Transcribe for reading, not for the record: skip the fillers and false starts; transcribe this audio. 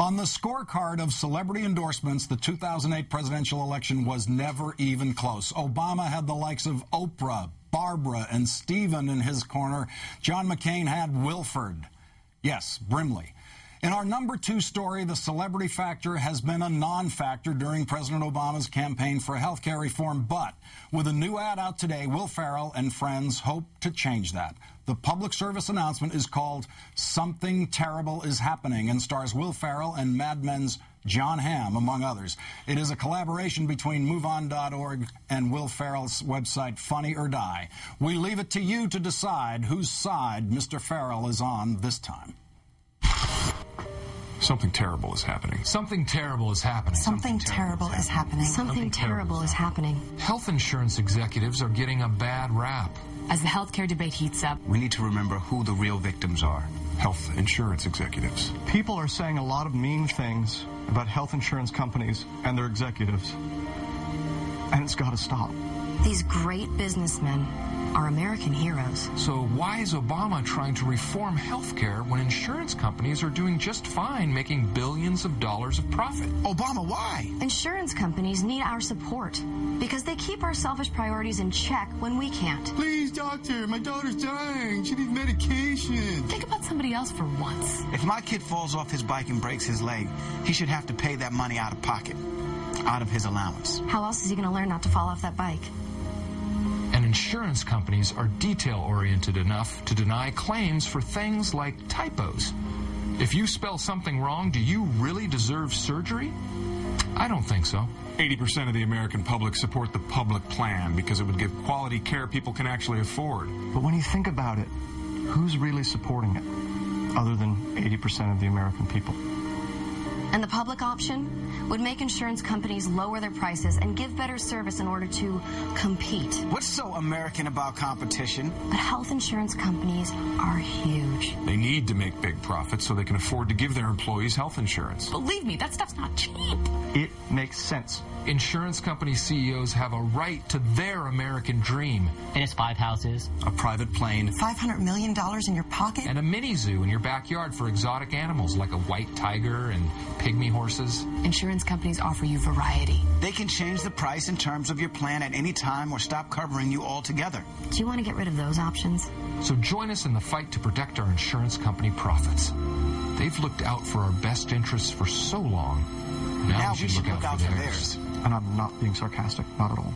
On the scorecard of celebrity endorsements, the 2008 presidential election was never even close. Obama had the likes of Oprah, Barbara, and Stephen in his corner. John McCain had Wilford. Yes, Brimley. In our number 2 story, the celebrity factor has been a non-factor during President Obama's campaign for health care reform. But with a new ad out today, Will Ferrell and friends hope to change that. The public service announcement is called Something Terrible is Happening and stars Will Ferrell and Mad Men's Jon Hamm, among others. It is a collaboration between MoveOn.org and Will Ferrell's website, Funny or Die. We leave it to you to decide whose side Mr. Ferrell is on this time. Something terrible is happening. Something terrible is happening. Something terrible is happening. Something terrible is happening. Health insurance executives are getting a bad rap. As the healthcare debate heats up, we need to remember who the real victims are. Health insurance executives. People are saying a lot of mean things about health insurance companies and their executives. And it's got to stop. These great businessmen are American heroes. So why is Obama trying to reform healthcare when insurance companies are doing just fine, making billions of dollars of profit? Obama, why? Insurance companies need our support because they keep our selfish priorities in check when we can't. Please, doctor, my daughter's dying. She needs medication. Think about somebody else for once. If my kid falls off his bike and breaks his leg, he should have to pay that money out of pocket, out of his allowance. How else is he going to learn not to fall off that bike? And insurance companies are detail-oriented enough to deny claims for things like typos. If you spell something wrong, do you really deserve surgery? I don't think so. 80% of the American public support the public plan because it would give quality care people can actually afford. But when you think about it, who's really supporting it other than 80% of the American people? And the public option would make insurance companies lower their prices and give better service in order to compete. What's so American about competition? But health insurance companies are huge. They need to make big profits so they can afford to give their employees health insurance. Believe me, that stuff's not cheap. It makes sense. Insurance company CEOs have a right to their American dream. And it's 5 houses, a private plane, $500 million in your pocket, and a mini zoo in your backyard for exotic animals like a white tiger and pygmy horses. Insurance companies offer you variety. They can change the price and terms of your plan at any time or stop covering you altogether. Do you want to get rid of those options? So join us in the fight to protect our insurance company profits. They've looked out for our best interests for so long. Now we should look out for theirs. And I'm not being sarcastic, not at all.